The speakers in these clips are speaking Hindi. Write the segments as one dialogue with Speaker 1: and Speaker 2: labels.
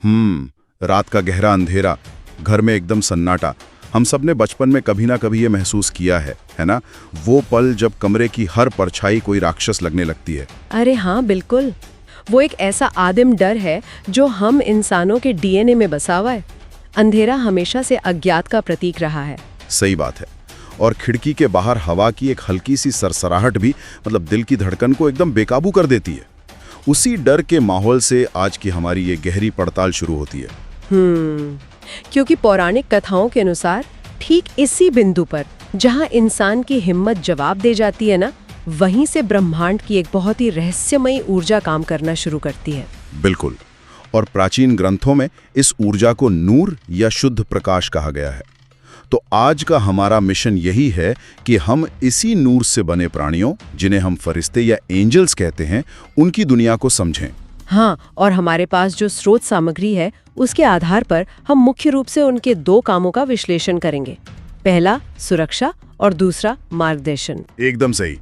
Speaker 1: रात का गहरा अंधेरा, घर में एकदम सन्नाटा। हम सब ने बचपन में कभी ना कभी ये महसूस किया है ना? वो पल जब कमरे की हर परछाई कोई राक्षस लगने लगती है।
Speaker 2: अरे हाँ, बिल्कुल। वो एक ऐसा आदिम डर है जो हम इंसानों के डीएनए में बसा हुआ है। अंधेरा हमेशा से अज्ञात का प्रतीक रहा है।
Speaker 1: सही बात है। और खिड़की के बाहर हवा की एक हल्की सी सरसराहट भी दिल की धड़कन को एकदम बेकाबू कर देती है। उसी डर के माहौल से आज की हमारी ये गहरी पड़ताल शुरू होती है।
Speaker 2: क्योंकि पौराणिक कथाओं के अनुसार ठीक इसी बिंदु पर जहां इंसान की हिम्मत जवाब दे जाती है ना, वहीं से ब्रह्मांड की एक बहुत ही रहस्यमयी ऊर्जा काम करना शुरू करती है।
Speaker 1: बिल्कुल। और प्राचीन ग्रंथों में इस ऊर्जा को नूर या शुद्ध प्रकाश कहा गया है। तो आज का हमारा मिशन यही है कि हम इसी नूर से बने प्राणियों, जिन्हें हम फरिश्ते या एंजल्स कहते हैं, उनकी दुनिया को समझें।
Speaker 2: हाँ, और हमारे पास जो स्रोत सामग्री है उसके आधार पर हम मुख्य रूप से उनके दो कामों का विश्लेषण करेंगे। पहला सुरक्षा और दूसरा मार्गदर्शन।
Speaker 1: एकदम सही।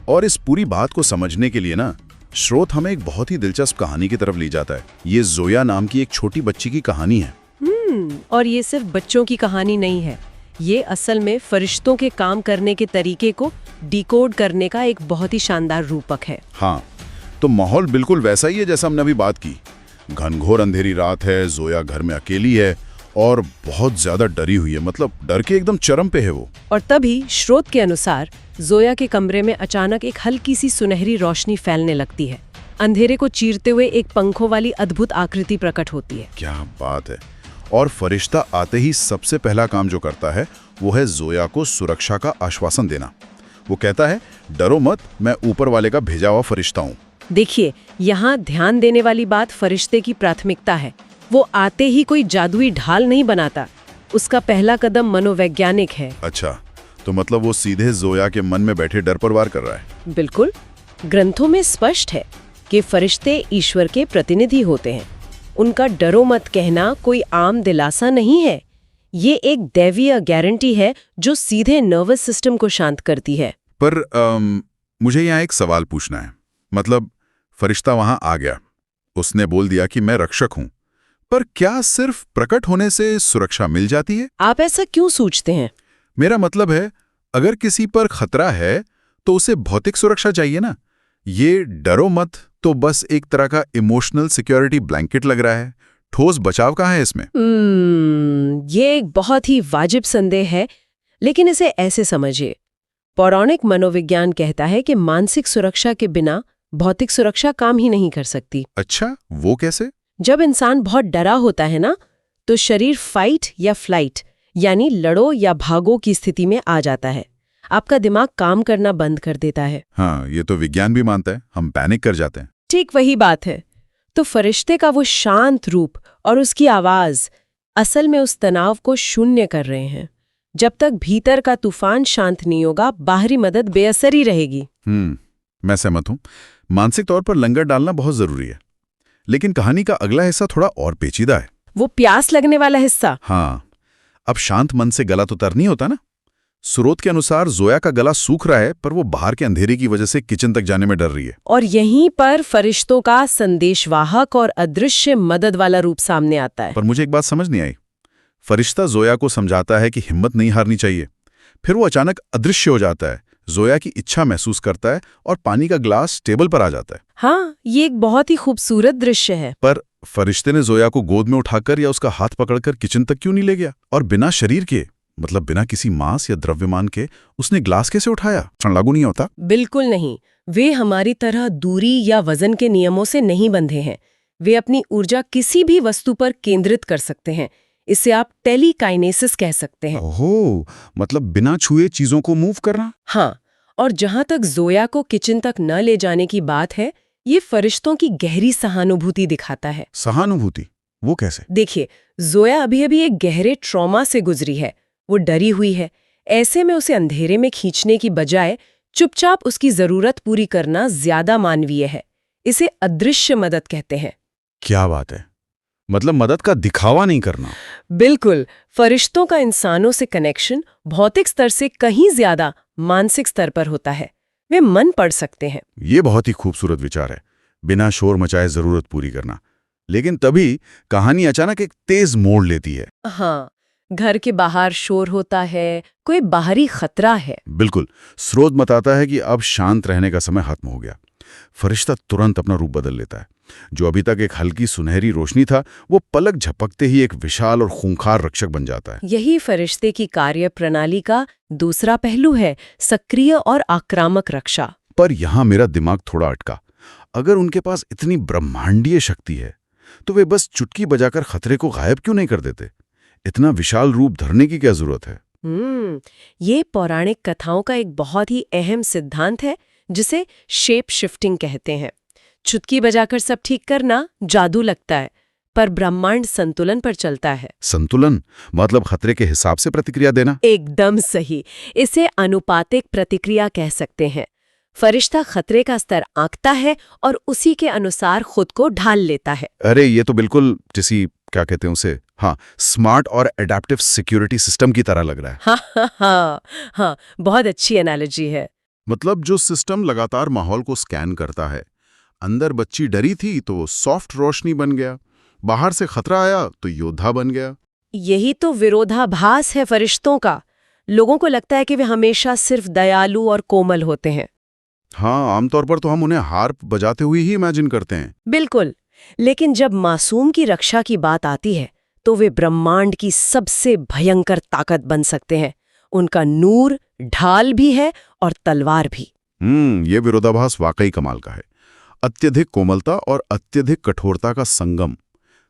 Speaker 1: और इस पूरी बात को समझने के लिए ना, स्रोत हमें एक बहुत ही दिलचस्प कहानी की तरफ ले जाता है। ये जोया नाम की एक छोटी बच्ची की कहानी है।
Speaker 2: और ये सिर्फ बच्चों की कहानी नहीं है, ये असल में फरिश्तों के काम करने के तरीके को डिकोड करने का एक बहुत ही शानदार रूपक है।
Speaker 1: हाँ, तो माहौल बिल्कुल वैसा ही है जैसा हमने अभी बात की। घनघोर अंधेरी रात है, जोया घर में अकेली है और बहुत ज्यादा डरी हुई है, डर के एकदम चरम पे है वो।
Speaker 2: और तभी स्रोत के अनुसार जोया के कमरे में अचानक एक हल्की सी सुनहरी रोशनी फैलने लगती है। अंधेरे को चीरते हुए एक पंखों वाली अद्भुत आकृति प्रकट होती है।
Speaker 1: क्या बात है। और फरिश्ता आते ही सबसे पहला काम जो करता है वो है जोया को सुरक्षा का आश्वासन देना। वो कहता है, डरो मत, मैं ऊपर वाले का भेजा हुआ फरिश्ता हूँ।
Speaker 2: देखिए, यहाँ ध्यान देने वाली बात फरिश्ते की प्राथमिकता है। वो आते ही कोई जादुई ढाल नहीं बनाता, उसका पहला कदम मनोवैज्ञानिक है।
Speaker 1: अच्छा, तो वो सीधे जोया के मन में बैठे डर पर वार कर रहा है।
Speaker 2: बिल्कुल। ग्रंथों में स्पष्ट है कि फरिश्ते ईश्वर के प्रतिनिधि होते हैं। उनका डरो मत कहना कोई आम दिलासा नहीं है, ये एक दैवीय गारंटी है जो सीधे नर्वस सिस्टम को शांत करती है।
Speaker 1: पर मुझे यहाँ एक सवाल पूछना है। फरिश्ता वहां आ गया, उसने बोल दिया कि मैं रक्षक हूं, पर क्या सिर्फ प्रकट होने से सुरक्षा मिल जाती है?
Speaker 2: आप ऐसा क्यों सोचते हैं?
Speaker 1: मेरा मतलब है, अगर किसी पर खतरा है तो उसे भौतिक सुरक्षा चाहिए ना। ये डरो मत तो बस एक तरह का इमोशनल सिक्योरिटी ब्लैंकेट लग रहा है। ठोस बचाव कहाँ है इसमें?
Speaker 2: ये एक बहुत ही वाजिब संदेह है, लेकिन इसे ऐसे समझिए। पौराणिक मनोविज्ञान कहता है कि मानसिक सुरक्षा के बिना भौतिक सुरक्षा काम ही नहीं कर सकती।
Speaker 1: अच्छा, वो कैसे?
Speaker 2: जब इंसान बहुत डरा होता है ना, तो शरीर फाइट या फ्लाइट यानी लड़ो या भागो की स्थिति में आ जाता है। आपका दिमाग काम करना बंद कर देता है।
Speaker 1: हाँ, ये तो विज्ञान भी मानता है, हम पैनिक कर जाते हैं।
Speaker 2: ठीक वही बात है। तो फरिश्ते का वो शांत रूप और उसकी आवाज असल में उस तनाव को शून्य कर रहे हैं। जब तक भीतर का तूफान शांत नहीं होगा, बाहरी मदद बेअसर ही रहेगी।
Speaker 1: मैं सहमत हूँ। मानसिक तौर पर लंगर डालना बहुत जरूरी है, लेकिन कहानी का अगला हिस्सा थोड़ा और पेचीदा है।
Speaker 2: वो प्यास लगने वाला हिस्सा।
Speaker 1: हाँ, अब शांत मन से गला तो तर नहीं होता ना। स्रोत के अनुसार जोया का गला सूख रहा है, पर वो बाहर के अंधेरे की वजह से किचन तक जाने में डर रही है।
Speaker 2: और यहीं पर फरिश्तों का संदेशवाहक और अदृश्य मदद वाला रूप सामने आता है।
Speaker 1: पर मुझे एक बात समझ नहीं आई। फरिश्ता जोया को समझाता है कि हिम्मत नहीं हारनी चाहिए, फिर वो अचानक अदृश्य हो जाता है, जोया की इच्छा महसूस करता है और पानी का ग्लास टेबल पर आ जाता है।
Speaker 2: हाँ, ये एक बहुत ही खूबसूरत दृश्य है।
Speaker 1: पर फरिश्ते ने जोया को गोद में उठाकर या उसका हाथ पकड़कर किचन तक क्यों नहीं ले गया? और बिना शरीर के, बिना किसी मांस या द्रव्यमान के उसने ग्लास कैसे उठाया? क्षण लागू नहीं होता?
Speaker 2: बिल्कुल नहीं। वे हमारी तरह दूरी या वजन के नियमों से नहीं बंधे हैं। वे अपनी ऊर्जा किसी भी वस्तु पर केंद्रित कर सकते हैं। इसे आप टेलीकाइनेसिस कह सकते हैं।
Speaker 1: ओहो, बिना छुए चीजों को मूव करना।
Speaker 2: हाँ, और जहां तक जोया को किचन तक न ले जाने की बात है, ये फरिश्तों की गहरी सहानुभूति दिखाता है।
Speaker 1: सहानुभूति? वो कैसे?
Speaker 2: देखिए, जोया अभी अभी एक गहरे ट्रॉमा से गुजरी है। वो डरी हुई है। ऐसे में उसे अंधेरे में खींचने की बजाय चुपचाप उसकी जरूरत पूरी करना ज्यादा मानवीय है। इसे अदृश्य मदद कहते हैं।
Speaker 1: क्या बात है, मदद का दिखावा नहीं करना।
Speaker 2: बिल्कुल। फरिश्तों का इंसानों से कनेक्शन भौतिक स्तर से कहीं ज्यादा मानसिक स्तर पर होता है। वे मन पढ़ सकते हैं।
Speaker 1: ये बहुत ही खूबसूरत विचार है, बिना शोर मचाए जरूरत पूरी करना। लेकिन तभी कहानी अचानक एक तेज मोड़ लेती है।
Speaker 2: हाँ, घर के बाहर शोर होता है, कोई बाहरी खतरा है।
Speaker 1: बिल्कुल। स्रोत बताता है कि अब शांत रहने का समय खत्म हो गया। फरिश्ता तुरंत अपना रूप बदल लेता है। जो अभी तक एक हल्की सुनहरी रोशनी था, वो पलक झपकते ही एक विशाल और खूंखार रक्षक बन जाता है।
Speaker 2: यही फरिश्ते की कार्य प्रणाली का दूसरा पहलू है, सक्रिय और आक्रामक रक्षा।
Speaker 1: पर यहां मेरा दिमाग थोड़ा अटका। अगर उनके पास इतनी ब्रह्मांडीय शक्ति है, तो वे बस चुटकी बजाकर खतरे को गायब क्यों नहीं कर देते? इतना विशाल रूप धरने की क्या जरूरत है?
Speaker 2: ये पौराणिक कथाओं का एक बहुत ही अहम सिद्धांत है, जिसे शेप शिफ्टिंग कहते हैं। चुटकी बजाकर सब ठीक करना जादू लगता है, पर ब्रह्मांड संतुलन पर चलता है।
Speaker 1: संतुलन मतलब खतरे के हिसाब से प्रतिक्रिया देना?
Speaker 2: एकदम सही। इसे अनुपातिक प्रतिक्रिया कह सकते हैं। फरिश्ता खतरे का स्तर आंकता है और उसी के अनुसार खुद को ढाल लेता है।
Speaker 1: अरे ये तो बिल्कुल किसी क्या कहते हैं उसे, हाँ, स्मार्ट और एडेप्टिव सिक्योरिटी सिस्टम की तरह लग रहा है।
Speaker 2: हाँ, बहुत अच्छी एनालॉजी है।
Speaker 1: मतलब जो सिस्टम लगातार माहौल को स्कैन करता है। अंदर बच्ची डरी थी तो सॉफ्ट रोशनी बन गया, बाहर से खतरा आया तो योद्धा बन गया।
Speaker 2: यही तो विरोधाभास है फरिश्तों का। लोगों को लगता है कि वे हमेशा सिर्फ दयालु और कोमल होते हैं।
Speaker 1: हाँ, आमतौर पर तो हम उन्हें हार्प बजाते हुए ही इमेजिन करते हैं।
Speaker 2: बिल्कुल, लेकिन जब मासूम की रक्षा की बात आती है, तो वे ब्रह्मांड की सबसे भयंकर ताकत बन सकते हैं। उनका नूर ढाल भी है और तलवार भी।
Speaker 1: ये विरोधाभास वाकई कमाल का है। अत्यधिक कोमलता और अत्यधिक कठोरता का संगम।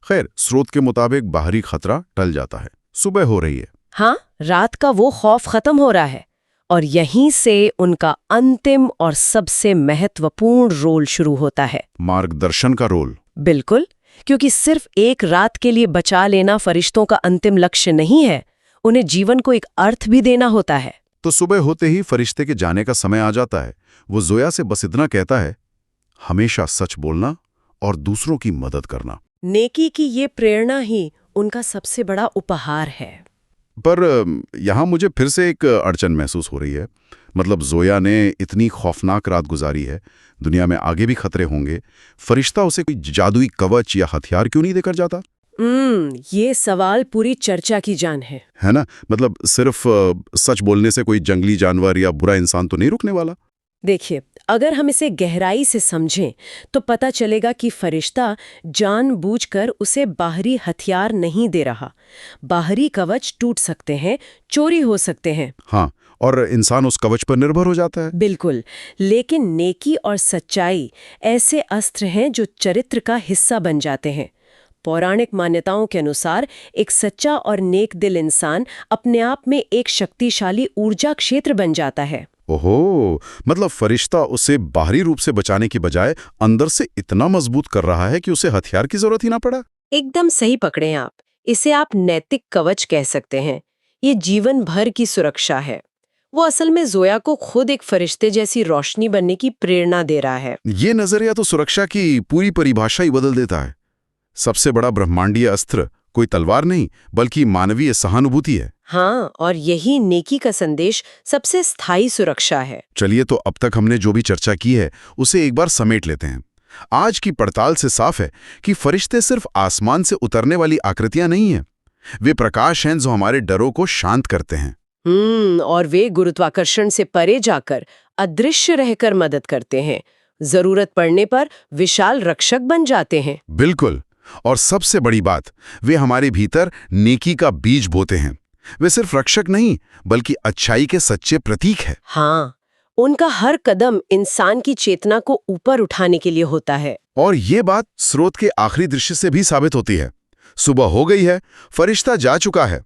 Speaker 1: खैर, स्रोत के मुताबिक बाहरी खतरा टल जाता है। सुबह हो रही है।
Speaker 2: हाँ, रात का वो खौफ खत्म हो रहा है और यहीं से उनका अंतिम और सबसे महत्वपूर्ण रोल शुरू होता है,
Speaker 1: मार्गदर्शन का रोल।
Speaker 2: बिल्कुल, क्योंकि सिर्फ एक रात के लिए बचा लेना फरिश्तों का अंतिम लक्ष्य नहीं है, उन्हें जीवन को एक अर्थ भी देना होता है।
Speaker 1: तो सुबह होते ही फरिश्ते के जाने का समय आ जाता है। वो जोया से बस इतना कहता है, हमेशा सच बोलना और दूसरों की मदद करना।
Speaker 2: नेकी की ये प्रेरणा ही उनका सबसे बड़ा उपहार है।
Speaker 1: पर यहाँ मुझे फिर से एक अड़चन महसूस हो रही है। मतलब जोया ने इतनी खौफनाक रात गुजारी है, दुनिया में आगे भी खतरे होंगे। फरिश्ता उसे कोई जादुई कवच या हथियार क्यों नहीं देकर जाता?
Speaker 2: ये सवाल पूरी चर्चा की जान है
Speaker 1: ना? मतलब सिर्फ सच बोलने से कोई जंगली जानवर या बुरा इंसान तो नहीं रुकने वाला।
Speaker 2: देखिए, अगर हम इसे गहराई से समझें तो पता चलेगा कि फरिश्ता जानबूझकर उसे बाहरी हथियार नहीं दे रहा। बाहरी कवच टूट सकते हैं, चोरी हो सकते हैं।
Speaker 1: हाँ, और इंसान उस कवच पर निर्भर हो जाता है।
Speaker 2: बिल्कुल, लेकिन नेकी और सच्चाई ऐसे अस्त्र हैं जो चरित्र का हिस्सा बन जाते हैं। पौराणिक मान्यताओं के अनुसार एक सच्चा और नेक दिल इंसान अपने आप में एक शक्तिशाली ऊर्जा क्षेत्र बन जाता है।
Speaker 1: ओहो, मतलब फरिश्ता उसे बाहरी रूप से बचाने की बजाय अंदर से इतना मजबूत कर रहा है कि उसे हथियार की जरूरत ही ना पड़ा।
Speaker 2: एकदम सही पकड़े आप। इसे आप नैतिक कवच कह सकते हैं। ये जीवन भर की सुरक्षा है। वो असल में जोया को खुद एक फरिश्ते जैसी रोशनी बनने की प्रेरणा दे रहा है।
Speaker 1: ये नजरिया तो सुरक्षा की पूरी परिभाषा ही बदल देता है। सबसे बड़ा ब्रह्मांडीय अस्त्र कोई तलवार नहीं, बल्कि मानवीय सहानुभूति है।
Speaker 2: हाँ, और यही नेकी का संदेश सबसे स्थायी सुरक्षा है।
Speaker 1: चलिए, तो अब तक हमने जो भी चर्चा की है उसे एक बार समेट लेते हैं। आज की पड़ताल से साफ है कि फरिश्ते सिर्फ आसमान से उतरने वाली आकृतियां नहीं हैं। वे प्रकाश हैं जो हमारे डरों को शांत करते हैं।
Speaker 2: और वे गुरुत्वाकर्षण से परे जाकर अदृश्य रहकर मदद करते हैं। जरूरत पड़ने पर विशाल रक्षक बन जाते हैं।
Speaker 1: बिल्कुल, और सबसे बड़ी बात, वे हमारे भीतर नेकी का बीज बोते हैं। वे सिर्फ रक्षक नहीं, बल्कि अच्छाई के सच्चे प्रतीक है।
Speaker 2: हाँ, उनका हर कदम इंसान की चेतना को ऊपर उठाने के लिए होता है।
Speaker 1: और ये बात स्रोत के आखिरी दृश्य से भी साबित होती है। सुबह हो गई है, फरिश्ता जा चुका है।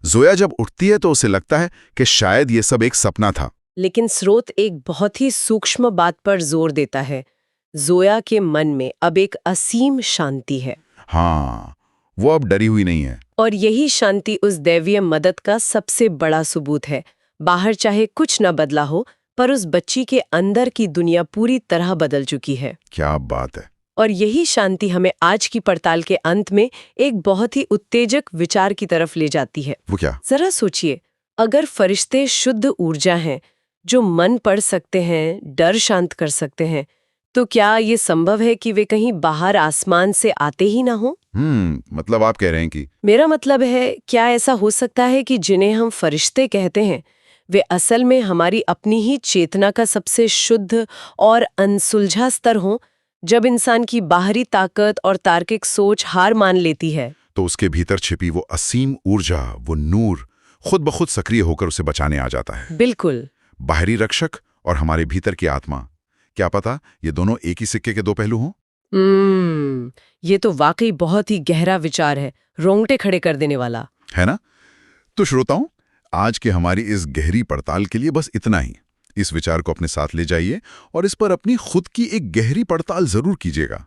Speaker 1: जोया जब उठती है तो उसे लगता है कि शायद ये सब एक सपना था।
Speaker 2: लेकिन स्रोत एक बहुत ही सूक्ष्म बात पर जोर देता है। जोया के मन में अब एक असीम शांति है।
Speaker 1: हाँ, वो अब डरी हुई नहीं है।
Speaker 2: और यही शांति उस दैवीय मदद का सबसे बड़ा सबूत है। बाहर चाहे कुछ न बदला हो, पर उस बच्ची के अंदर की दुनिया पूरी तरह बदल चुकी है।
Speaker 1: क्या बात है।
Speaker 2: और यही शांति हमें आज की पड़ताल के अंत में एक बहुत ही उत्तेजक विचार की तरफ ले जाती है।
Speaker 1: वो क्या?
Speaker 2: जरा सोचिए, अगर फरिश्ते शुद्ध ऊर्जा हैं जो मन पढ़ सकते हैं, डर शांत कर सकते हैं, तो तो क्या ये संभव है कि वे कहीं बाहर आसमान से आते ही ना हो?
Speaker 1: मतलब आप कह रहे हैं कि
Speaker 2: मेरा मतलब है, क्या ऐसा हो सकता है कि जिन्हें हम फरिश्ते कहते हैं वे असल में हमारी अपनी ही चेतना का सबसे शुद्ध और अनसुलझा स्तर हों, जब इंसान की बाहरी ताकत और तार्किक सोच हार मान लेती है?
Speaker 1: तो उसके भीतर छिपी वो असीम ऊर्जा, वो नूर खुद ब खुद सक्रिय होकर उसे बचाने आ जाता है।
Speaker 2: बिल्कुल।
Speaker 1: बाहरी रक्षक और हमारे भीतर की आत्मा, क्या पता ये दोनों एक ही सिक्के के दो पहलू हों?
Speaker 2: ये तो वाकई बहुत ही गहरा विचार है, रोंगटे खड़े कर देने वाला
Speaker 1: है ना? तो श्रोताओं, आज के हमारी इस गहरी पड़ताल के लिए बस इतना ही। इस विचार को अपने साथ ले जाइए और इस पर अपनी खुद की एक गहरी पड़ताल जरूर कीजिएगा।